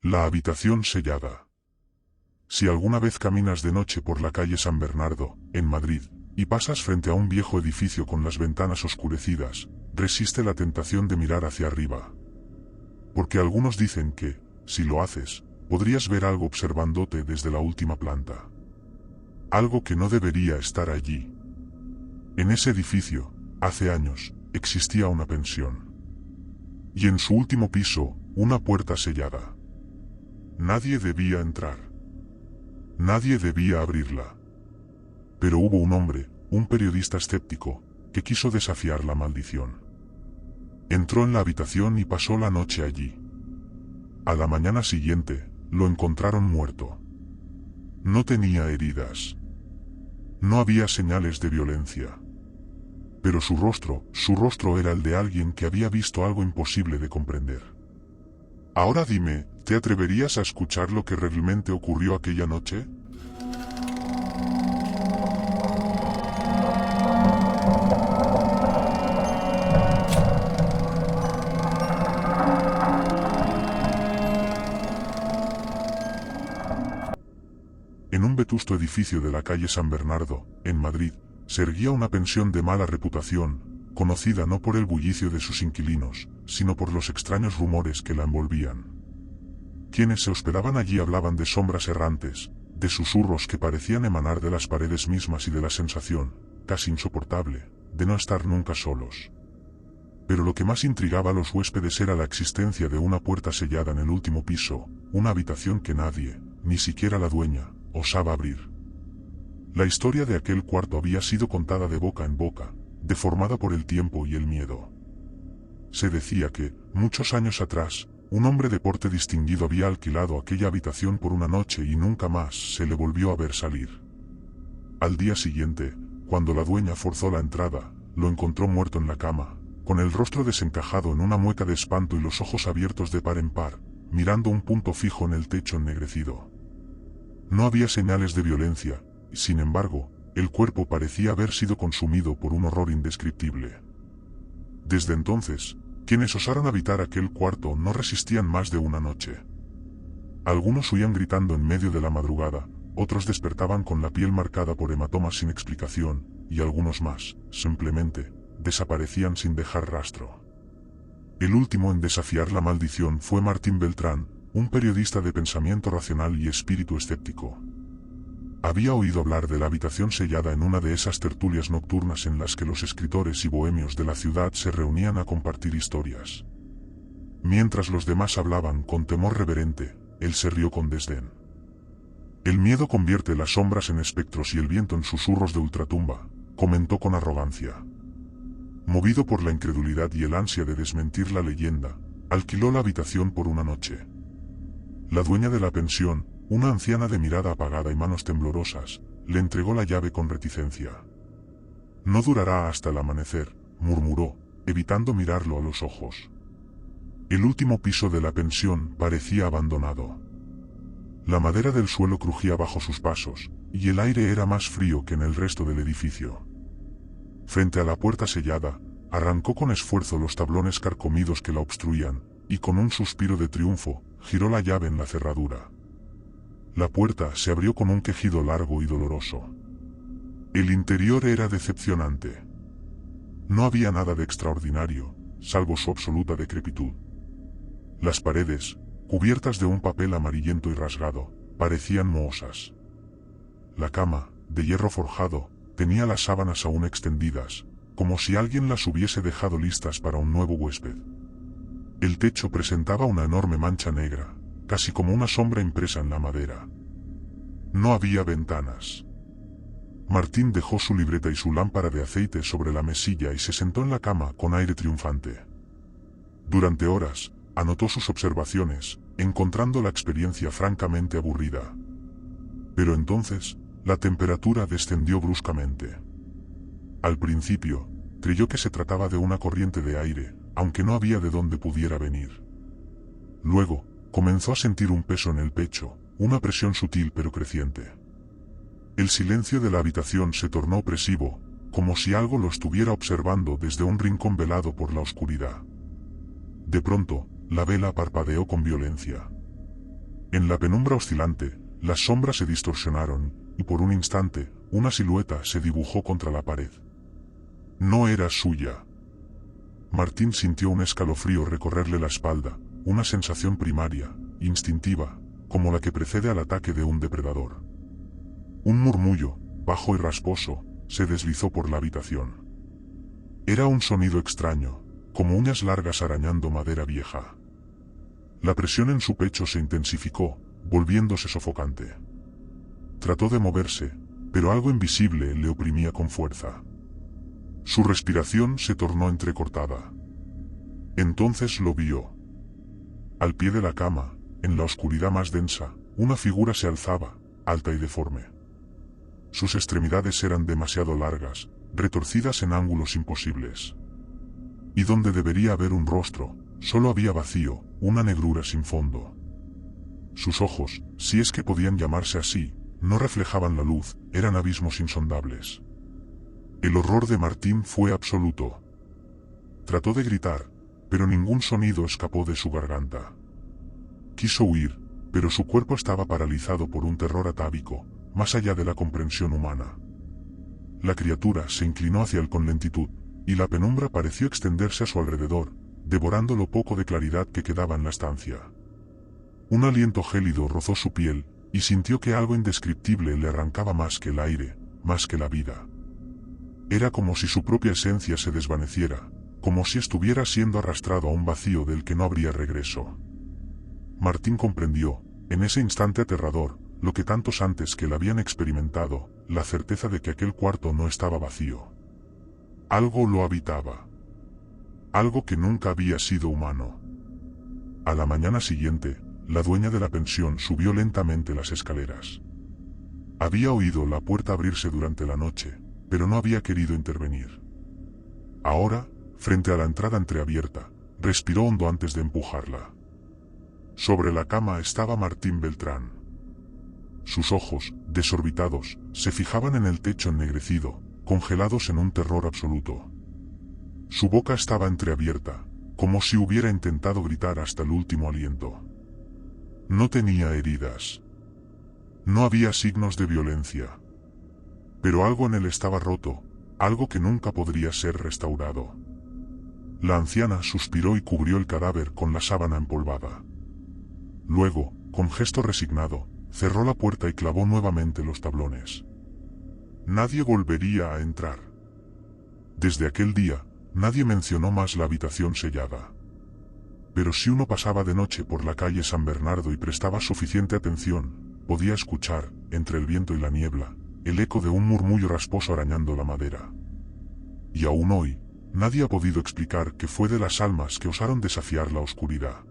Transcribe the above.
La habitación sellada. Si alguna vez caminas de noche por la calle San Bernardo, en Madrid, y pasas frente a un viejo edificio con las ventanas oscurecidas, resiste la tentación de mirar hacia arriba. Porque algunos dicen que, si lo haces, podrías ver algo observándote desde la última planta. Algo que no debería estar allí. En ese edificio, hace años, existía una pensión. Y en su último piso, una puerta sellada. Nadie debía entrar. Nadie debía abrirla. Pero hubo un hombre, un periodista escéptico, que quiso desafiar la maldición. Entró en la habitación y pasó la noche allí. A la mañana siguiente, lo encontraron muerto. No tenía heridas. No había señales de violencia. Pero su rostro era el de alguien que había visto algo imposible de comprender. Ahora dime, ¿te atreverías a escuchar lo que realmente ocurrió aquella noche? En un vetusto edificio de la calle San Bernardo, en Madrid, se erguía una pensión de mala reputación, conocida no por el bullicio de sus inquilinos, sino por los extraños rumores que la envolvían. Quienes se hospedaban allí hablaban de sombras errantes, de susurros que parecían emanar de las paredes mismas y de la sensación, casi insoportable, de no estar nunca solos. Pero lo que más intrigaba a los huéspedes era la existencia de una puerta sellada en el último piso, una habitación que nadie, ni siquiera la dueña, osaba abrir. La historia de aquel cuarto había sido contada de boca en boca, deformada por el tiempo y el miedo. Se decía que, muchos años atrás, un hombre de porte distinguido había alquilado aquella habitación por una noche y nunca más se le volvió a ver salir. Al día siguiente, cuando la dueña forzó la entrada, lo encontró muerto en la cama, con el rostro desencajado en una mueca de espanto y los ojos abiertos de par en par, mirando un punto fijo en el techo ennegrecido. No había señales de violencia, y sin embargo, el cuerpo parecía haber sido consumido por un horror indescriptible. Desde entonces, quienes osaran habitar aquel cuarto no resistían más de una noche. Algunos huían gritando en medio de la madrugada, otros despertaban con la piel marcada por hematomas sin explicación, y algunos más, simplemente, desaparecían sin dejar rastro. El último en desafiar la maldición fue Martín Beltrán, un periodista de pensamiento racional y espíritu escéptico. Había oído hablar de la habitación sellada en una de esas tertulias nocturnas en las que los escritores y bohemios de la ciudad se reunían a compartir historias. Mientras los demás hablaban con temor reverente, él se rió con desdén. El miedo convierte las sombras en espectros y el viento en susurros de ultratumba, comentó con arrogancia. Movido por la incredulidad y el ansia de desmentir la leyenda, alquiló la habitación por una noche. La dueña de la pensión, una anciana de mirada apagada y manos temblorosas, le entregó la llave con reticencia. No durará hasta el amanecer, murmuró, evitando mirarlo a los ojos. El último piso de la pensión parecía abandonado. La madera del suelo crujía bajo sus pasos, y el aire era más frío que en el resto del edificio. Frente a la puerta sellada, arrancó con esfuerzo los tablones carcomidos que la obstruían, y con un suspiro de triunfo, giró la llave en la cerradura. La puerta se abrió con un quejido largo y doloroso. El interior era decepcionante. No había nada de extraordinario, salvo su absoluta decrepitud. Las paredes, cubiertas de un papel amarillento y rasgado, parecían mohosas. La cama, de hierro forjado, tenía las sábanas aún extendidas, como si alguien las hubiese dejado listas para un nuevo huésped. El techo presentaba una enorme mancha negra, casi como una sombra impresa en la madera. No había ventanas. Martín dejó su libreta y su lámpara de aceite sobre la mesilla y se sentó en la cama con aire triunfante. Durante horas, anotó sus observaciones, encontrando la experiencia francamente aburrida. Pero entonces, la temperatura descendió bruscamente. Al principio, creyó que se trataba de una corriente de aire, aunque no había de dónde pudiera venir. Luego, comenzó a sentir un peso en el pecho, una presión sutil pero creciente. El silencio de la habitación se tornó opresivo, como si algo lo estuviera observando desde un rincón velado por la oscuridad. De pronto, la vela parpadeó con violencia. En la penumbra oscilante, las sombras se distorsionaron, y por un instante, una silueta se dibujó contra la pared. No era suya. Martín sintió un escalofrío recorrerle la espalda, una sensación primaria, instintiva, como la que precede al ataque de un depredador. Un murmullo, bajo y rasposo, se deslizó por la habitación. Era un sonido extraño, como uñas largas arañando madera vieja. La presión en su pecho se intensificó, volviéndose sofocante. Trató de moverse, pero algo invisible le oprimía con fuerza. Su respiración se tornó entrecortada. Entonces lo vio. Al pie de la cama, en la oscuridad más densa, una figura se alzaba, alta y deforme. Sus extremidades eran demasiado largas, retorcidas en ángulos imposibles. Y donde debería haber un rostro, solo había vacío, una negrura sin fondo. Sus ojos, si es que podían llamarse así, no reflejaban la luz, eran abismos insondables. El horror de Martín fue absoluto. Trató de gritar, pero ningún sonido escapó de su garganta. Quiso huir, pero su cuerpo estaba paralizado por un terror atávico, más allá de la comprensión humana. La criatura se inclinó hacia él con lentitud, y la penumbra pareció extenderse a su alrededor, devorando lo poco de claridad que quedaba en la estancia. Un aliento gélido rozó su piel, y sintió que algo indescriptible le arrancaba más que el aire, más que la vida. Era como si su propia esencia se desvaneciera, como si estuviera siendo arrastrado a un vacío del que no habría regreso. Martín comprendió, en ese instante aterrador, lo que tantos antes que él habían experimentado, la certeza de que aquel cuarto no estaba vacío. Algo lo habitaba. Algo que nunca había sido humano. A la mañana siguiente, la dueña de la pensión subió lentamente las escaleras. Había oído la puerta abrirse durante la noche, pero no había querido intervenir. Ahora, frente a la entrada entreabierta, respiró hondo antes de empujarla. Sobre la cama estaba Martín Beltrán. Sus ojos, desorbitados, se fijaban en el techo ennegrecido, congelados en un terror absoluto. Su boca estaba entreabierta, como si hubiera intentado gritar hasta el último aliento. No tenía heridas. No había signos de violencia. Pero algo en él estaba roto, algo que nunca podría ser restaurado. La anciana suspiró y cubrió el cadáver con la sábana empolvada. Luego, con gesto resignado, cerró la puerta y clavó nuevamente los tablones. Nadie volvería a entrar. Desde aquel día, nadie mencionó más la habitación sellada. Pero si uno pasaba de noche por la calle San Bernardo y prestaba suficiente atención, podía escuchar, entre el viento y la niebla, el eco de un murmullo rasposo arañando la madera. Y aún hoy, nadie ha podido explicar qué fue de las almas que osaron desafiar la oscuridad.